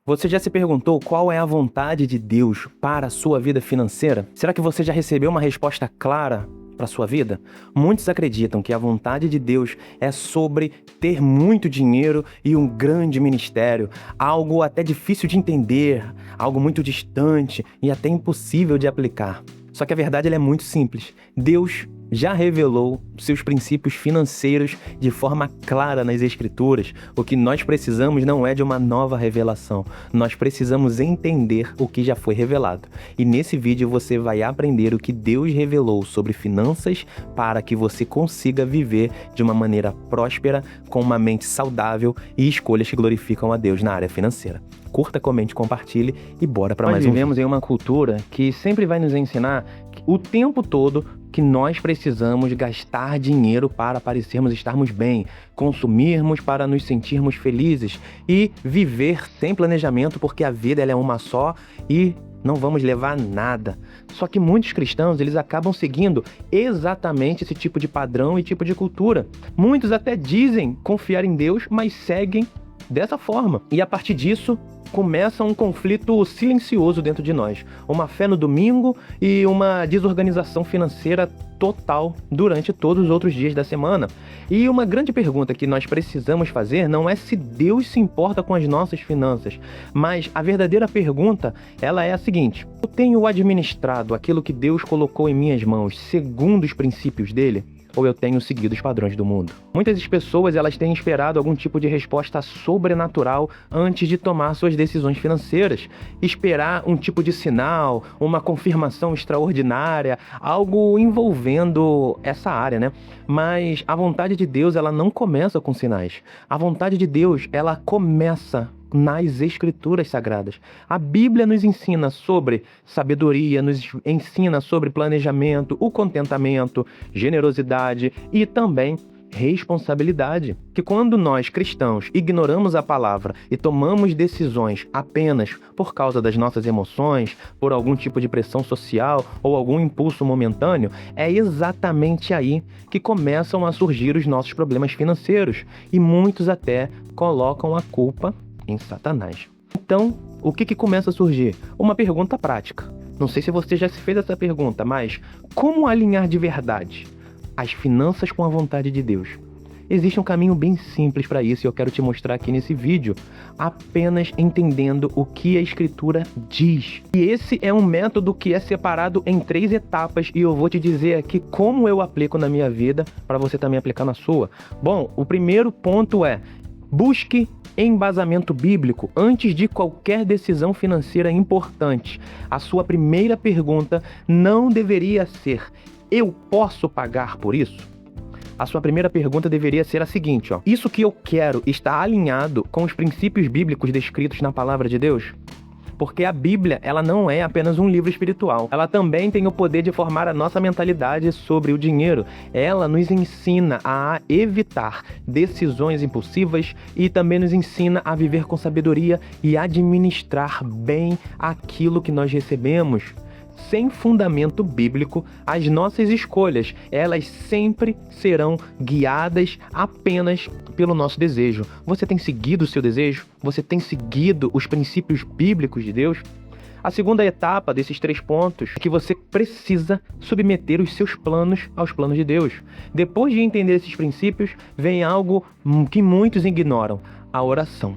Você já se perguntou qual é a vontade de Deus para a sua vida financeira? Será que você já recebeu uma resposta clara para a sua vida? Muitos acreditam que a vontade de Deus é sobre ter muito dinheiro e um grande ministério, algo até difícil de entender, algo muito distante e até impossível de aplicar. Só que a verdade ela é muito simples. Deus já revelou seus princípios financeiros de forma clara nas Escrituras. O que nós precisamos não é de uma nova revelação. Nós precisamos entender o que já foi revelado. E nesse vídeo você vai aprender o que Deus revelou sobre finanças para que você consiga viver de uma maneira próspera, com uma mente saudável e escolhas que glorificam a Deus na área financeira. Curta, comente, compartilhe e bora para mais um vídeo. Nós vivemos em uma cultura que sempre vai nos ensinar o tempo todo que nós precisamos gastar dinheiro para parecermos estarmos bem, consumirmos para nos sentirmos felizes e viver sem planejamento porque a vida ela é uma só e não vamos levar nada. Só que muitos cristãos, eles acabam seguindo exatamente esse tipo de padrão e tipo de cultura. Muitos até dizem confiar em Deus, mas seguem dessa forma. E a partir disso, começa um conflito silencioso dentro de nós. Uma fé no domingo e uma desorganização financeira total durante todos os outros dias da semana. E uma grande pergunta que nós precisamos fazer não é se Deus se importa com as nossas finanças, mas a verdadeira pergunta, ela é a seguinte: eu tenho administrado aquilo que Deus colocou em minhas mãos segundo os princípios dele? Ou eu tenho seguido os padrões do mundo? Muitas pessoas elas têm esperado algum tipo de resposta sobrenatural antes de tomar suas decisões financeiras. Esperar um tipo de sinal, uma confirmação extraordinária, algo envolvendo essa área, né? Mas a vontade de Deus ela não começa com sinais. A vontade de Deus ela começa nas Escrituras Sagradas. A Bíblia nos ensina sobre sabedoria, nos ensina sobre planejamento, o contentamento, generosidade e também responsabilidade. Que quando nós cristãos ignoramos a palavra e tomamos decisões apenas por causa das nossas emoções, por algum tipo de pressão social ou algum impulso momentâneo, é exatamente aí que começam a surgir os nossos problemas financeiros e muitos até colocam a culpa em Satanás. Então, o que começa a surgir? Uma pergunta prática. Não sei se você já se fez essa pergunta, mas como alinhar de verdade as finanças com a vontade de Deus? Existe um caminho bem simples para isso e eu quero te mostrar aqui nesse vídeo, apenas entendendo o que a Escritura diz. E esse é um método que é separado em 3 etapas e eu vou te dizer aqui como eu aplico na minha vida para você também aplicar na sua. Bom, o primeiro ponto é: busque embasamento bíblico antes de qualquer decisão financeira importante. A sua primeira pergunta não deveria ser: eu posso pagar por isso? A sua primeira pergunta deveria ser a seguinte: isso que eu quero está alinhado com os princípios bíblicos descritos na palavra de Deus? Porque a Bíblia, ela não é apenas um livro espiritual. Ela também tem o poder de formar a nossa mentalidade sobre o dinheiro. Ela nos ensina a evitar decisões impulsivas e também nos ensina a viver com sabedoria e administrar bem aquilo que nós recebemos. Sem fundamento bíblico, as nossas escolhas, elas sempre serão guiadas apenas pelo nosso desejo. Você tem seguido o seu desejo? Você tem seguido os princípios bíblicos de Deus? A segunda etapa desses 3 pontos é que você precisa submeter os seus planos aos planos de Deus. Depois de entender esses princípios, vem algo que muitos ignoram: a oração.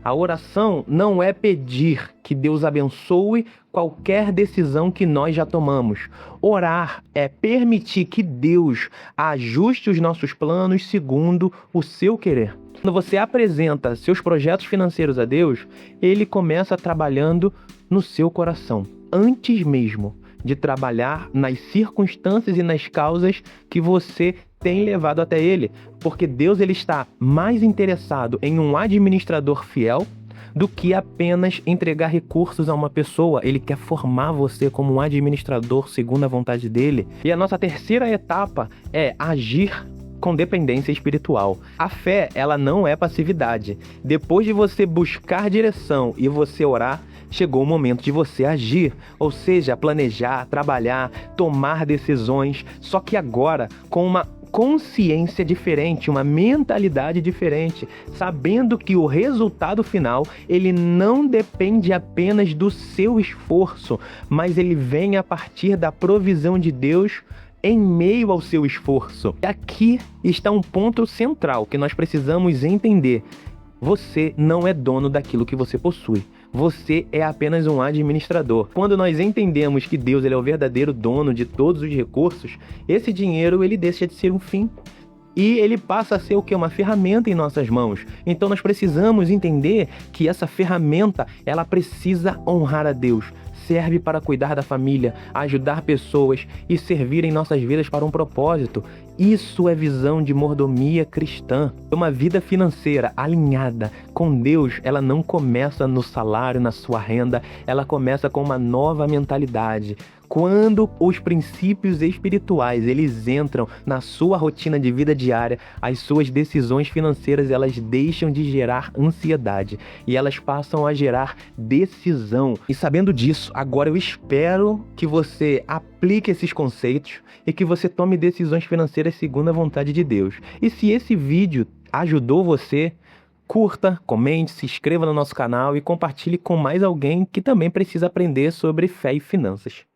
A oração não é pedir que Deus abençoe qualquer decisão que nós já tomamos. Orar é permitir que Deus ajuste os nossos planos segundo o seu querer. Quando você apresenta seus projetos financeiros a Deus, Ele começa trabalhando no seu coração, antes mesmo de trabalhar nas circunstâncias e nas causas que você tem levado até Ele, porque Deus ele está mais interessado em um administrador fiel do que apenas entregar recursos a uma pessoa. Ele quer formar você como um administrador segundo a vontade dele. E a nossa terceira etapa é agir com dependência espiritual. A fé, ela não é passividade. Depois de você buscar direção e você orar, chegou o momento de você agir, ou seja, planejar, trabalhar, tomar decisões, só que agora com uma consciência diferente, uma mentalidade diferente, sabendo que o resultado final, ele não depende apenas do seu esforço, mas ele vem a partir da provisão de Deus em meio ao seu esforço. E aqui está um ponto central que nós precisamos entender. Você não é dono daquilo que você possui. Você é apenas um administrador. Quando nós entendemos que Deus ele é o verdadeiro dono de todos os recursos, esse dinheiro ele deixa de ser um fim. E ele passa a ser o quê? Uma ferramenta em nossas mãos. Então nós precisamos entender que essa ferramenta, ela precisa honrar a Deus. Serve para cuidar da família, ajudar pessoas e servir em nossas vidas para um propósito. Isso é visão de mordomia cristã. Uma vida financeira alinhada com Deus, ela não começa no salário, na sua renda, ela começa com uma nova mentalidade. Quando os princípios espirituais eles entram na sua rotina de vida diária, as suas decisões financeiras elas deixam de gerar ansiedade e elas passam a gerar decisão. E sabendo disso, agora eu espero que você aplique esses conceitos e que você tome decisões financeiras segundo a vontade de Deus. E se esse vídeo ajudou você, curta, comente, se inscreva no nosso canal e compartilhe com mais alguém que também precisa aprender sobre fé e finanças.